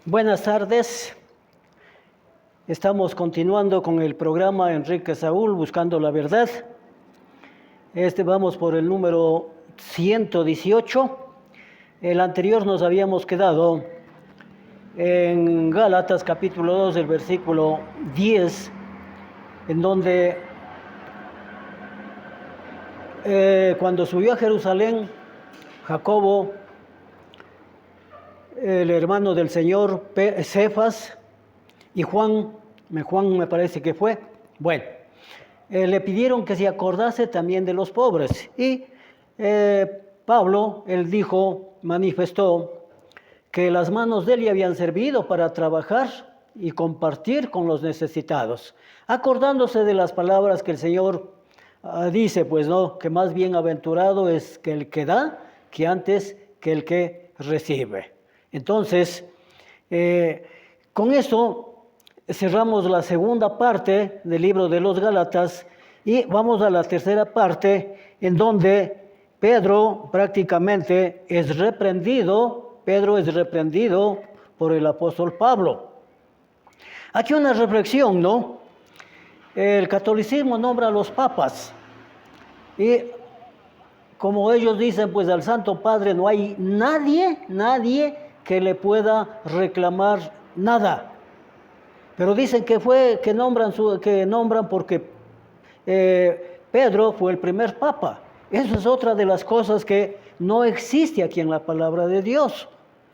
Buenas tardes. Estamos continuando con el programa Enrique Saúl, Buscando la Verdad. Vamos por el número 118. El anterior nos habíamos quedado en Gálatas capítulo 2, el versículo 10, en donde cuando subió a Jerusalén, Jacobo, el hermano del Señor, Cefas y Juan me parece que fue, le pidieron que se acordase también de los pobres. Y Pablo, manifestó que las manos de él habían servido para trabajar y compartir con los necesitados, acordándose de las palabras que el Señor dice, que más bienaventurado es que el que da, que antes que el que recibe. Entonces, con esto cerramos la segunda parte del libro de los Gálatas y vamos a la tercera parte, en donde Pedro prácticamente es reprendido por el apóstol Pablo. Aquí una reflexión, ¿no? El catolicismo nombra a los papas y como ellos dicen, al Santo Padre no hay nadie que le pueda reclamar nada. Pero dicen que nombran porque Pedro fue el primer papa. Eso es otra de las cosas que no existe aquí en la palabra de Dios.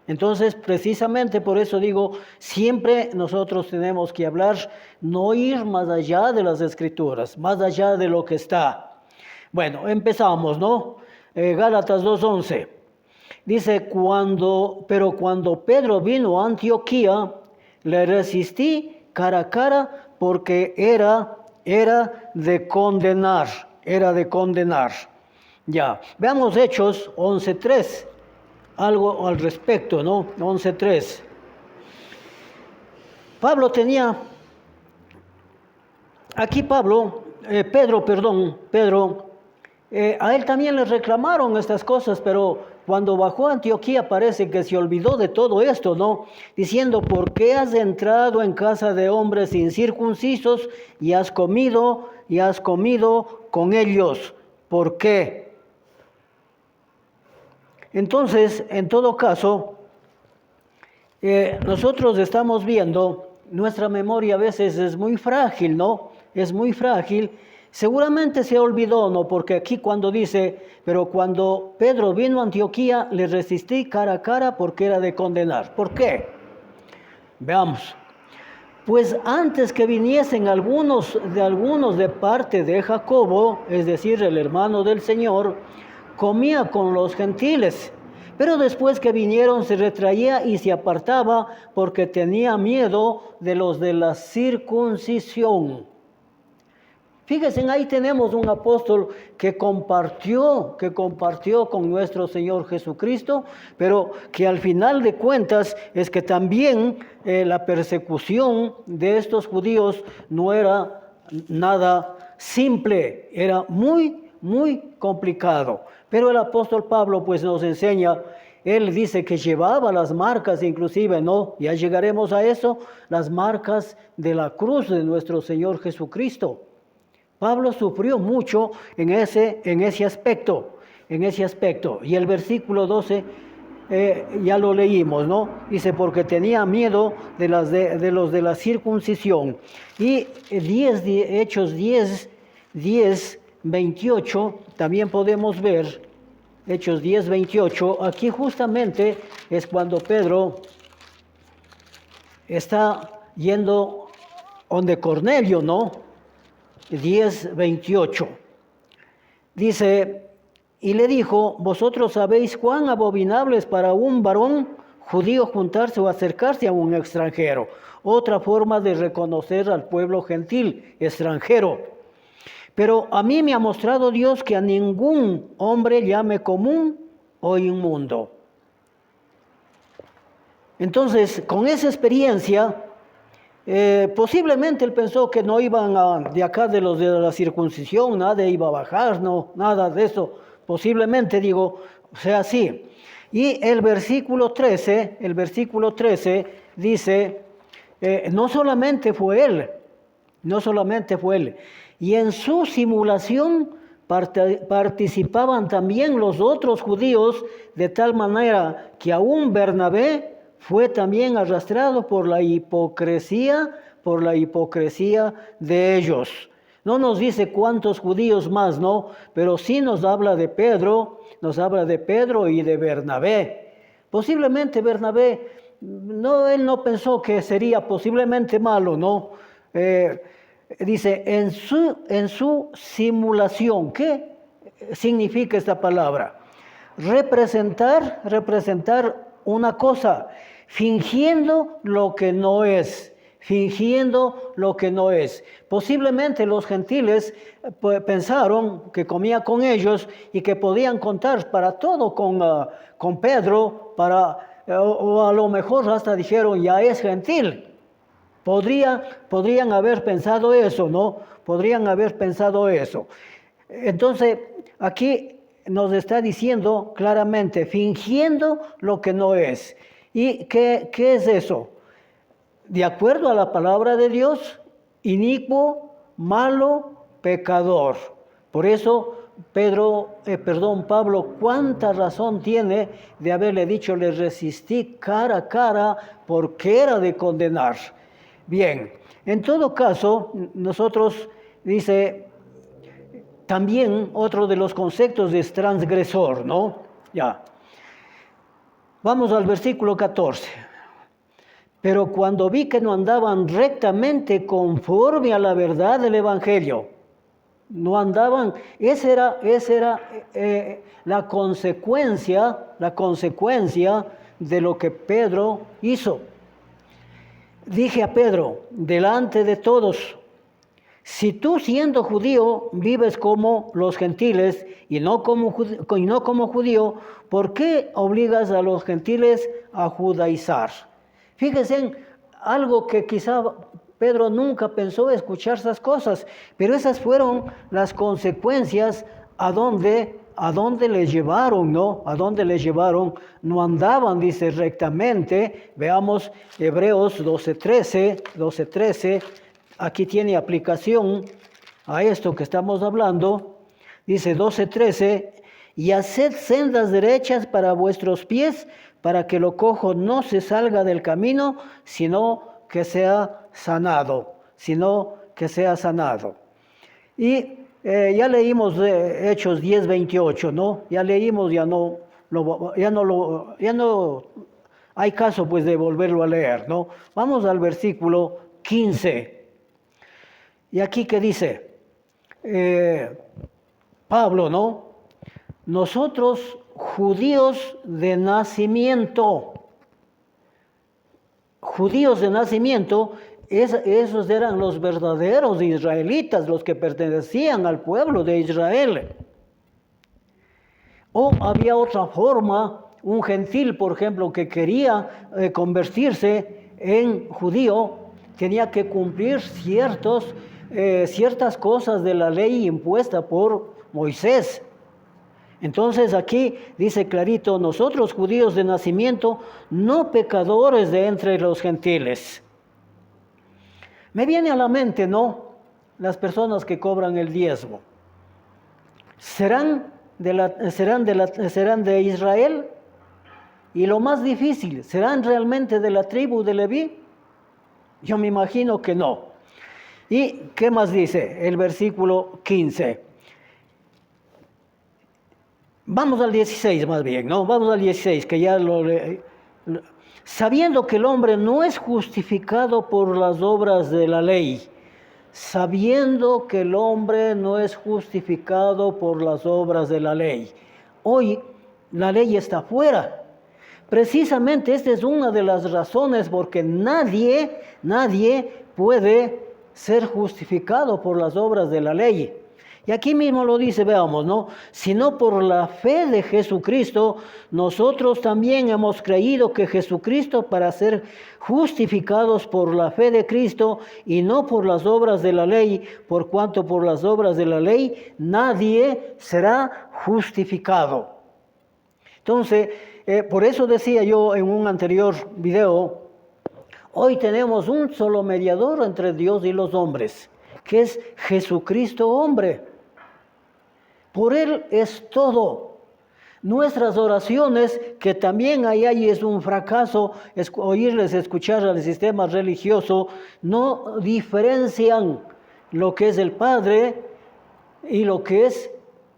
Entonces, precisamente por eso digo, siempre nosotros tenemos que hablar, no ir más allá de las Escrituras, más allá de lo que está. Bueno, empezamos, ¿no? Gálatas 2:11. Dice, pero cuando Pedro vino a Antioquía, le resistí cara a cara porque era de condenar. Ya, veamos Hechos 11:3, algo al respecto, ¿no? 11:3. Pedro, a él también le reclamaron estas cosas, pero cuando bajó a Antioquía parece que se olvidó de todo esto, ¿no? Diciendo, ¿por qué has entrado en casa de hombres incircuncisos y has comido con ellos? ¿Por qué? Entonces, en todo caso, nosotros estamos viendo, nuestra memoria a veces es muy frágil, ¿no? Es muy frágil. Seguramente se olvidó, ¿no? Porque aquí cuando dice, pero cuando Pedro vino a Antioquía, le resistí cara a cara porque era de condenar. ¿Por qué? Veamos. Pues antes que viniesen algunos de parte de Jacobo, es decir, el hermano del Señor, comía con los gentiles. Pero después que vinieron se retraía y se apartaba porque tenía miedo de los de la circuncisión. Fíjense, ahí tenemos un apóstol que compartió con nuestro Señor Jesucristo, pero que al final de cuentas es que también la persecución de estos judíos no era nada simple, era muy, muy complicado. Pero el apóstol Pablo nos enseña, él dice que llevaba las marcas inclusive, ¿no? Ya llegaremos a eso, las marcas de la cruz de nuestro Señor Jesucristo. Pablo sufrió mucho en ese aspecto. Y el versículo 12 ya lo leímos, ¿no? Dice, porque tenía miedo de los de la circuncisión. Y Hechos 10:28, también podemos ver, Hechos 10:28, aquí justamente es cuando Pedro está yendo donde Cornelio, ¿no? 10:28. Dice, y le dijo, vosotros sabéis cuán abominable es para un varón judío juntarse o acercarse a un extranjero. Otra forma de reconocer al pueblo gentil, extranjero. Pero a mí me ha mostrado Dios que a ningún hombre llame común o inmundo. Entonces, con esa experiencia, posiblemente él pensó que no iban de acá de los de la circuncisión, nada iba a bajar, no, nada de eso. Posiblemente, sea así. Y el versículo 13 dice, no solamente fue él, y en su simulación participaban también los otros judíos, de tal manera que aún Bernabé fue también arrastrado por la hipocresía de ellos. No nos dice cuántos judíos más, ¿no? Pero sí nos habla de Pedro y de Bernabé. Posiblemente Bernabé, él no pensó que sería posiblemente malo, ¿no? Dice, en su simulación. ¿Qué significa esta palabra? Representar una cosa, fingiendo lo que no es. Posiblemente los gentiles pensaron que comía con ellos y que podían contar para todo con Pedro, o a lo mejor hasta dijeron, ya es gentil. Podrían haber pensado eso, ¿no? Entonces, aquí nos está diciendo claramente, fingiendo lo que no es. ¿Y qué es eso? De acuerdo a la palabra de Dios, inicuo, malo, pecador. Por eso Pablo, cuánta razón tiene de haberle dicho, le resistí cara a cara porque era de condenar. Bien, en todo caso, nosotros, dice, también otro de los conceptos es transgresor, ¿no? Ya. Vamos al versículo 14. Pero cuando vi que no andaban rectamente conforme a la verdad del Evangelio, no andaban, esa era la consecuencia de lo que Pedro hizo. Dije a Pedro, delante de todos, si tú siendo judío vives como los gentiles y no como judío, ¿por qué obligas a los gentiles a judaizar? Fíjense en algo que quizá Pedro nunca pensó escuchar esas cosas, pero esas fueron las consecuencias a dónde les llevaron, ¿no? A dónde les llevaron, no andaban, dice, rectamente. Veamos Hebreos 12:13, aquí tiene aplicación a esto que estamos hablando. Dice 12:13, y haced sendas derechas para vuestros pies, para que lo cojo no se salga del camino, sino que sea sanado. Y ya leímos Hechos 10:28, ¿no? Ya leímos, ya no hay caso pues de volverlo a leer, ¿no? Vamos al versículo 15. Y aquí que dice, Pablo, ¿no? Nosotros judíos de nacimiento, esos eran los verdaderos israelitas, los que pertenecían al pueblo de Israel. O había otra forma, un gentil, por ejemplo, que quería convertirse en judío, tenía que cumplir ciertas cosas de la ley impuesta por Moisés. Entonces aquí dice clarito, nosotros judíos de nacimiento, no pecadores de entre los gentiles. Me viene a la mente, ¿no? Las personas que cobran el diezmo. ¿Serán de Israel? Y lo más difícil, ¿serán realmente de la tribu de Leví? Yo me imagino que no. ¿Y qué más dice el versículo 15? Vamos al 16 más bien, ¿no? Vamos al 16, que ya sabiendo que el hombre no es justificado por las obras de la ley. Hoy la ley está fuera. Precisamente esta es una de las razones porque nadie puede ser justificado por las obras de la ley. Y aquí mismo lo dice, veamos, ¿no? Sino por la fe de Jesucristo, nosotros también hemos creído que Jesucristo, para ser justificados por la fe de Cristo y no por las obras de la ley, por cuanto por las obras de la ley nadie será justificado. Entonces, por eso decía yo en un anterior video, hoy tenemos un solo mediador entre Dios y los hombres, que es Jesucristo hombre. Por Él es todo. Nuestras oraciones, que también ahí es un fracaso, oírles escuchar al sistema religioso, no diferencian lo que es el Padre y lo que es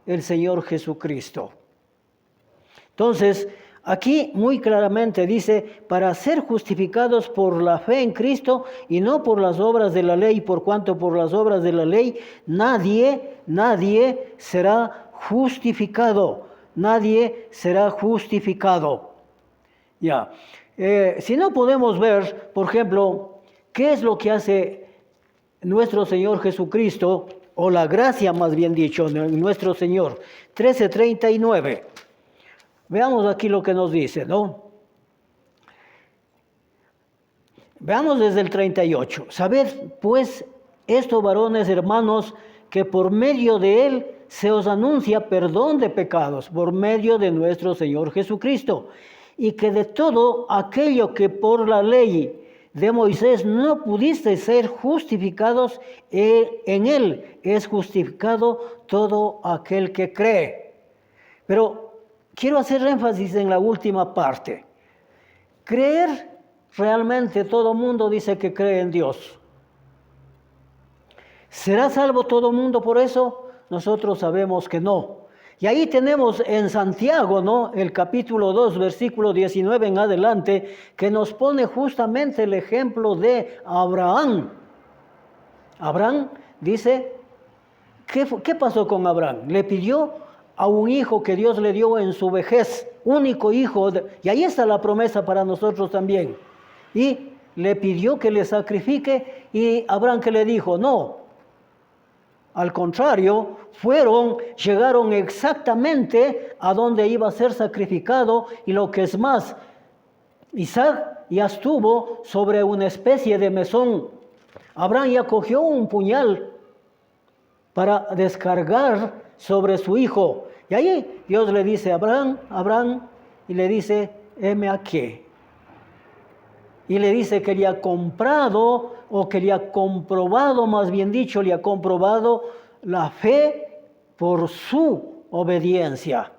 el Señor Jesucristo. Entonces, aquí muy claramente dice, para ser justificados por la fe en Cristo y no por las obras de la ley, por cuanto por las obras de la ley nadie será justificado. Nadie será justificado. Ya. Si no podemos ver, por ejemplo, qué es lo que hace nuestro Señor Jesucristo, o la gracia más bien dicho, nuestro Señor. 13:39. Veamos aquí lo que nos dice, ¿no? Veamos desde el 38. Sabed, pues, esto, varones hermanos, que por medio de Él se os anuncia perdón de pecados, por medio de nuestro Señor Jesucristo, y que de todo aquello que por la ley de Moisés no pudiste ser justificados, en Él es justificado todo aquel que cree. Pero quiero hacer énfasis en la última parte. Creer, realmente todo mundo dice que cree en Dios. ¿Será salvo todo mundo por eso? Nosotros sabemos que no. Y ahí tenemos en Santiago, ¿no? El capítulo 2, versículo 19 en adelante, que nos pone justamente el ejemplo de Abraham. Abraham dice, ¿qué pasó con Abraham? Le pidió a un hijo que Dios le dio en su vejez, único hijo, y ahí está la promesa para nosotros también. Y le pidió que le sacrifique, y Abraham que le dijo, no. Al contrario, llegaron exactamente a donde iba a ser sacrificado, y lo que es más, Isaac ya estuvo sobre una especie de mesón. Abraham ya cogió un puñal para descargar sobre su hijo. Y ahí Dios le dice a Abraham, y le dice, heme aquí. Y le dice que le ha comprado, o que le ha comprobado, más bien dicho, le ha comprobado la fe por su obediencia.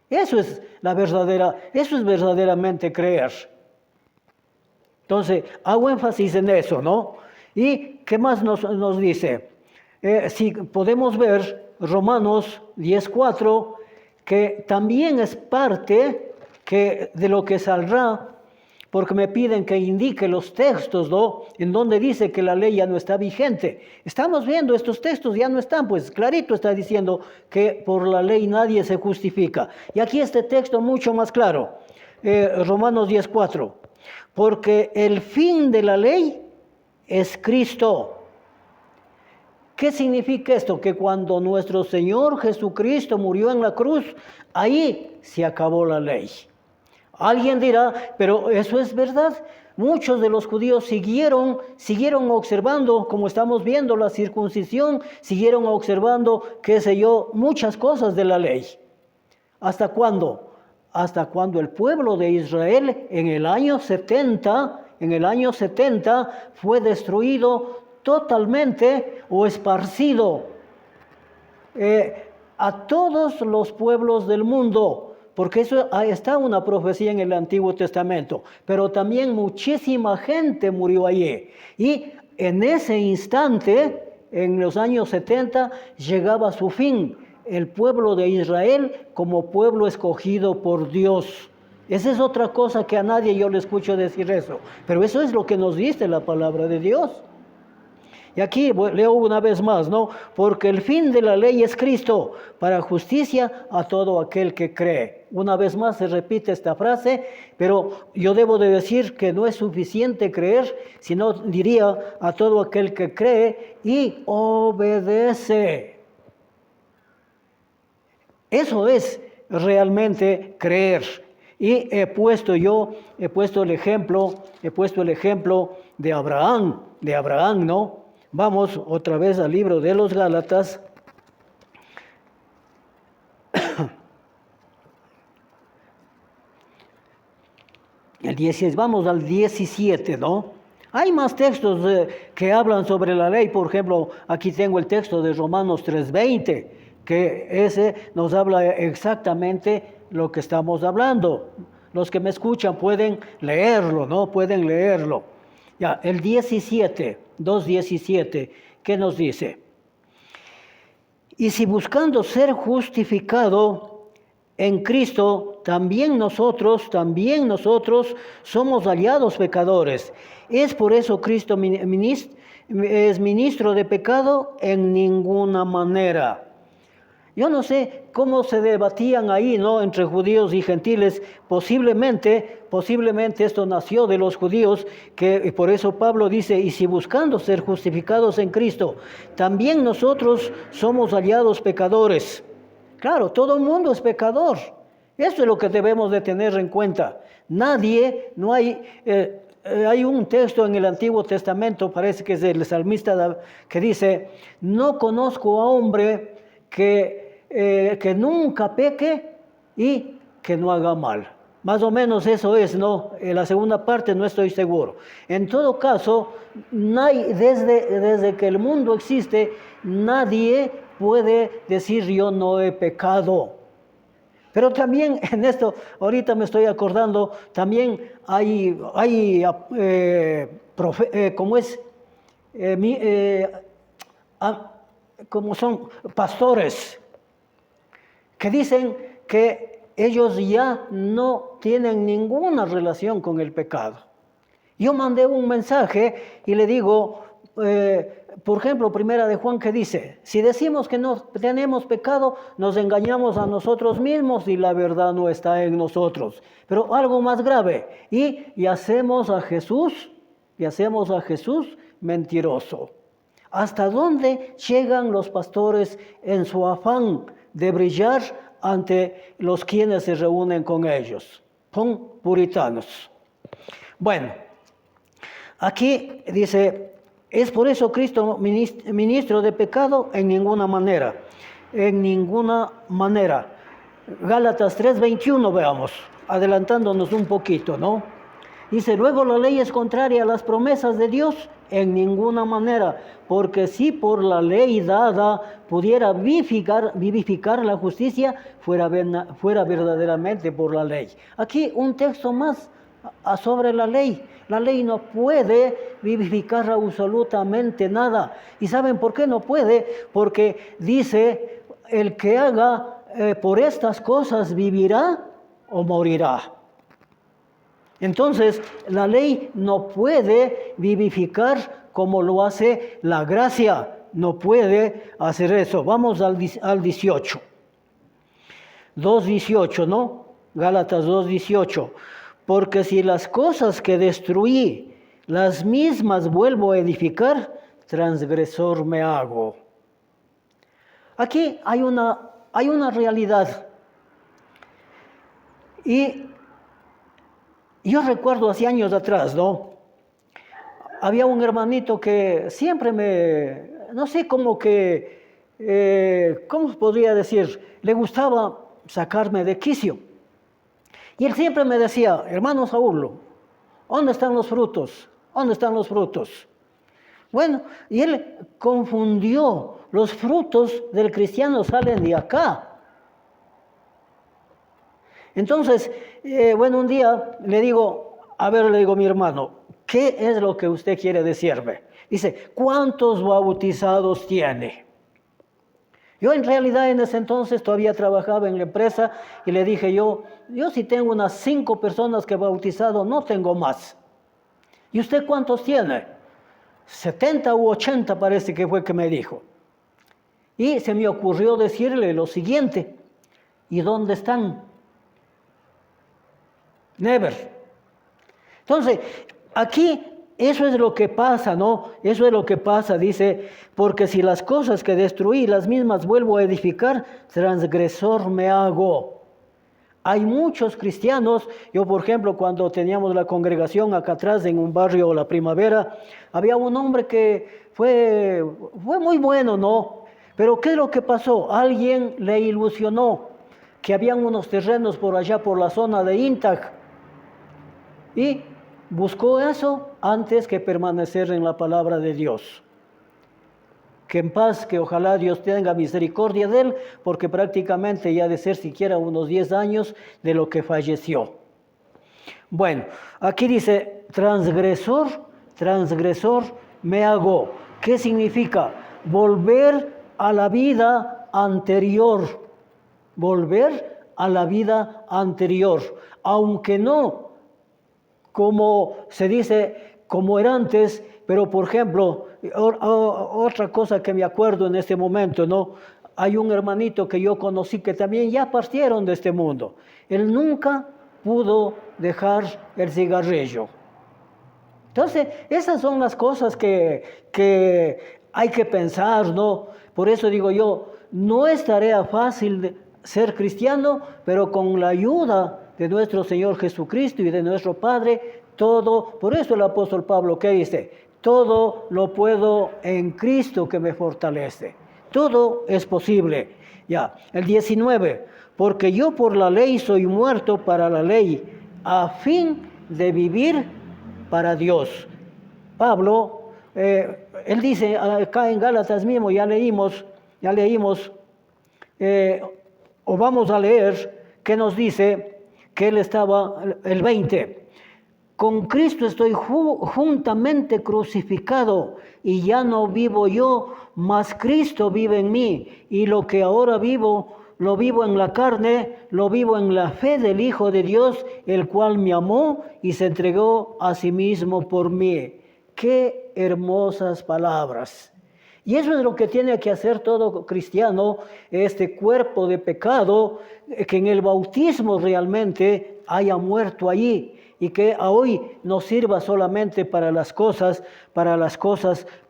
Eso es verdaderamente creer. Entonces, hago énfasis en eso, ¿no? ¿Y qué más nos dice? Si podemos ver Romanos 10:4, que también es parte de lo que saldrá, porque me piden que indique los textos, ¿no? En donde dice que la ley ya no está vigente. Estamos viendo, estos textos ya no están, pues clarito está diciendo que por la ley nadie se justifica. Y aquí este texto mucho más claro, Romanos 10:4, porque el fin de la ley es Cristo. ¿Qué significa esto? Que cuando nuestro Señor Jesucristo murió en la cruz, ahí se acabó la ley. Alguien dirá, pero eso es verdad. Muchos de los judíos siguieron observando, como estamos viendo, la circuncisión, siguieron observando, qué sé yo, muchas cosas de la ley. ¿Hasta cuándo? Hasta cuando el pueblo de Israel en el año 70 fue destruido totalmente o esparcido a todos los pueblos del mundo. Porque eso está una profecía en el Antiguo Testamento, pero también muchísima gente murió allí. Y en ese instante, en los años 70, llegaba a su fin el pueblo de Israel como pueblo escogido por Dios. Esa es otra cosa que a nadie yo le escucho decir eso, pero eso es lo que nos dice la palabra de Dios. Y aquí leo una vez más, ¿no? Porque el fin de la ley es Cristo, para justicia a todo aquel que cree. Una vez más se repite esta frase, pero yo debo de decir que no es suficiente creer, sino diría a todo aquel que cree y obedece. Eso es realmente creer. Y he puesto el ejemplo de Abraham, ¿no? Vamos otra vez al libro de los Gálatas. vamos al 17, ¿no? Hay más textos que hablan sobre la ley. Por ejemplo, aquí tengo el texto de Romanos 3:20, que ese nos habla exactamente lo que estamos hablando. Los que me escuchan pueden leerlo, ¿no? Pueden leerlo. Ya, el 17, 2:17, ¿qué nos dice? Y si buscando ser justificado en Cristo, también nosotros somos hallados pecadores. ¿Es por eso Cristo es ministro de pecado? En ninguna manera. Yo no sé cómo se debatían ahí, ¿no?, entre judíos y gentiles. Posiblemente esto nació de los judíos, que por eso Pablo dice, y si buscando ser justificados en Cristo, también nosotros somos hallados pecadores. Claro, todo el mundo es pecador. Eso es lo que debemos de tener en cuenta. Hay un texto en el Antiguo Testamento, parece que es del salmista, que dice, no conozco a hombre que nunca peque y que no haga mal. Más o menos eso es, ¿no? En la segunda parte no estoy seguro. En todo caso, desde que el mundo existe, nadie puede decir yo no he pecado. Pero también en esto, ahorita me estoy acordando, también como son pastores que dicen que ellos ya no tienen ninguna relación con el pecado. Yo mandé un mensaje y le digo, por ejemplo, primera de Juan, que dice, si decimos que no tenemos pecado, nos engañamos a nosotros mismos y la verdad no está en nosotros. Pero algo más grave, y hacemos a Jesús mentiroso. ¿Hasta dónde llegan los pastores en su afán de brillar ante los quienes se reúnen con ellos? Son puritanos. Bueno, aquí dice, ¿es por eso Cristo ministro de pecado? En ninguna manera. En ninguna manera. Gálatas 3:21, veamos, adelantándonos un poquito, ¿no? Dice, luego la ley es contraria a las promesas de Dios. En ninguna manera, porque si por la ley dada pudiera vivificar la justicia, fuera verdaderamente por la ley. Aquí un texto más sobre la ley. La ley no puede vivificar absolutamente nada. ¿Y saben por qué no puede? Porque dice, el que haga por estas cosas vivirá o morirá. Entonces, la ley no puede vivificar como lo hace la gracia. No puede hacer eso. Vamos al 18. 2:18, ¿no? Gálatas 2:18. Porque si las cosas que destruí, las mismas vuelvo a edificar, transgresor me hago. Aquí hay una realidad. Y yo recuerdo hace años atrás, ¿no? Había un hermanito que siempre no sé cómo ¿cómo podría decir? Le gustaba sacarme de quicio. Y él siempre me decía, hermano Saúl, ¿dónde están los frutos? ¿Dónde están los frutos? Bueno, y él confundió, los frutos del cristiano salen de acá. Entonces, un día le digo, mi hermano, ¿qué es lo que usted quiere decirme? Dice, ¿cuántos bautizados tiene? Yo en realidad en ese entonces todavía trabajaba en la empresa y le dije yo sí tengo unas 5 personas que he bautizado, no tengo más. ¿Y usted cuántos tiene? 70 u 80 parece que fue que me dijo. Y se me ocurrió decirle lo siguiente, ¿y dónde están? Never. Entonces, aquí eso es lo que pasa, ¿no? Eso es lo que pasa, dice, porque si las cosas que destruí, las mismas vuelvo a edificar, transgresor me hago. Hay muchos cristianos, yo por ejemplo, cuando teníamos la congregación acá atrás en un barrio La Primavera, había un hombre que fue muy bueno, ¿no? Pero ¿qué es lo que pasó? Alguien le ilusionó que habían unos terrenos por allá, por la zona de Intag. y buscó eso antes que permanecer en la palabra de Dios. Que en paz, que ojalá Dios tenga misericordia de él, porque prácticamente ya de ser siquiera unos 10 años de lo que falleció. Bueno, aquí dice, transgresor me hago. ¿Qué significa? Volver a la vida anterior. Volver a la vida anterior. Aunque no, como se dice, como era antes, pero por ejemplo, otra cosa que me acuerdo en este momento, ¿no? Hay un hermanito que yo conocí que también ya partieron de este mundo. Él nunca pudo dejar el cigarrillo. Entonces, esas son las cosas que hay que pensar, ¿no? Por eso digo yo, no es tarea fácil de ser cristiano, pero con la ayuda de nuestro Señor Jesucristo y de nuestro Padre, todo, por eso el apóstol Pablo, ¿qué dice? Todo lo puedo en Cristo que me fortalece. Todo es posible. Ya, el 19, porque yo por la ley soy muerto para la ley, a fin de vivir para Dios. Pablo, él dice acá en Gálatas mismo, ya leímos, o vamos a leer, que nos dice que él estaba, el 20, con Cristo estoy juntamente crucificado y ya no vivo yo, mas Cristo vive en mí. Y lo que ahora vivo, lo vivo en la carne, lo vivo en la fe del Hijo de Dios, el cual me amó y se entregó a sí mismo por mí. ¡Qué hermosas palabras! Y eso es lo que tiene que hacer todo cristiano, este cuerpo de pecado, que en el bautismo realmente haya muerto allí. Y que hoy no sirva solamente para las cosas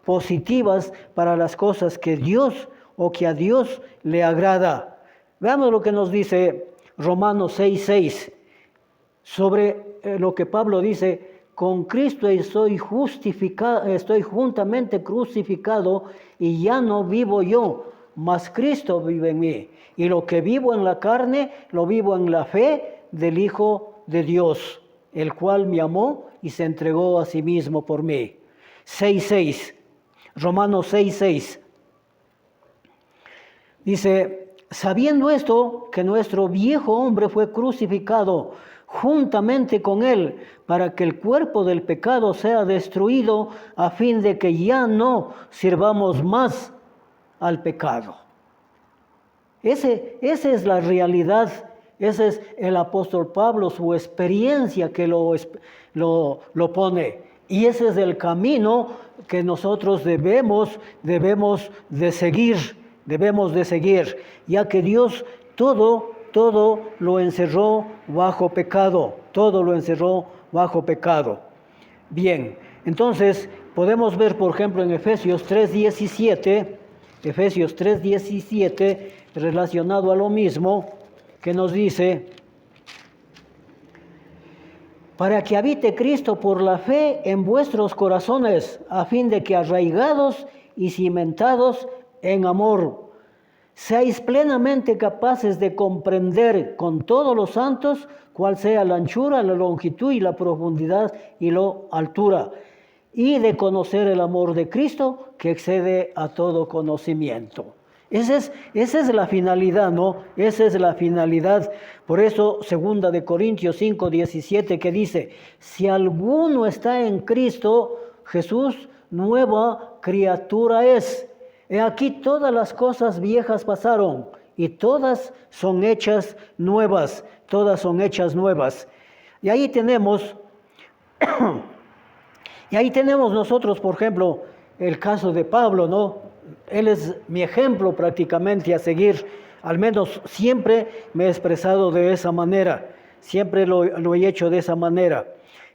positivas, para las cosas que Dios o que a Dios le agrada. Veamos lo que nos dice Romanos 6:6, sobre lo que Pablo dice, con Cristo estoy juntamente crucificado y ya no vivo yo, mas Cristo vive en mí. Y lo que vivo en la carne, lo vivo en la fe del Hijo de Dios, el cual me amó y se entregó a sí mismo por mí. 6:6, Romanos 6:6. Dice, sabiendo esto, que nuestro viejo hombre fue crucificado juntamente con él, para que el cuerpo del pecado sea destruido, a fin de que ya no sirvamos más al pecado. Esa es la realidad. Ese es el apóstol Pablo, su experiencia que lo pone. Y ese es el camino que nosotros debemos de seguir, ya que Dios todo lo encerró bajo pecado. Todo lo encerró bajo pecado. Bien, entonces podemos ver, por ejemplo, en Efesios 3:17, relacionado a lo mismo, que nos dice, para que habite Cristo por la fe en vuestros corazones, a fin de que arraigados y cimentados en amor, seáis plenamente capaces de comprender con todos los santos cuál sea la anchura, la longitud y la profundidad y la altura, y de conocer el amor de Cristo que excede a todo conocimiento. Esa es la finalidad, ¿no? Esa es la finalidad. Por eso, 2 de Corintios 5:17, que dice, si alguno está en Cristo, Jesús, nueva criatura es. He aquí todas las cosas viejas pasaron y todas son hechas nuevas. Todas son hechas nuevas. Y ahí tenemos nosotros, por ejemplo, el caso de Pablo, ¿no? Él es mi ejemplo prácticamente a seguir. Al menos siempre me he expresado de esa manera. Siempre lo he hecho de esa manera.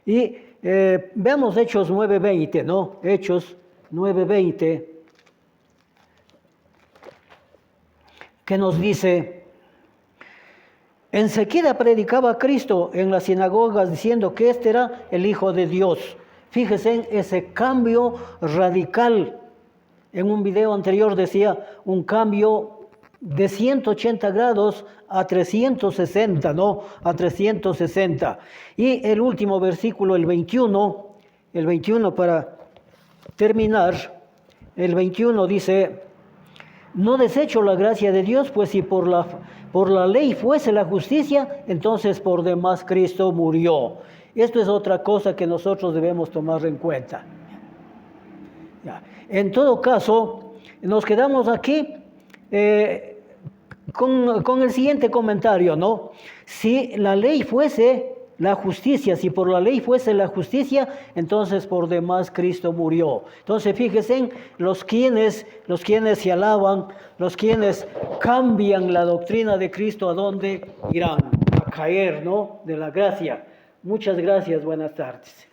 Y veamos Hechos 9:20, ¿no? Hechos 9:20, que nos dice, enseguida predicaba a Cristo en las sinagogas diciendo que este era el Hijo de Dios. Fíjese en ese cambio radical. En un video anterior decía un cambio de 180 grados a 360, ¿no? A 360. Y el último versículo, el 21 para terminar, el 21 dice: no desecho la gracia de Dios, pues si por la ley fuese la justicia, entonces por demás Cristo murió. Esto es otra cosa que nosotros debemos tomar en cuenta. Ya. En todo caso, nos quedamos aquí con el siguiente comentario, ¿no? Si la ley fuese la justicia, si por la ley fuese la justicia, entonces por demás Cristo murió. Entonces fíjense en los quienes se alaban, los quienes cambian la doctrina de Cristo, ¿a dónde irán? A caer, ¿no? De la gracia. Muchas gracias, buenas tardes.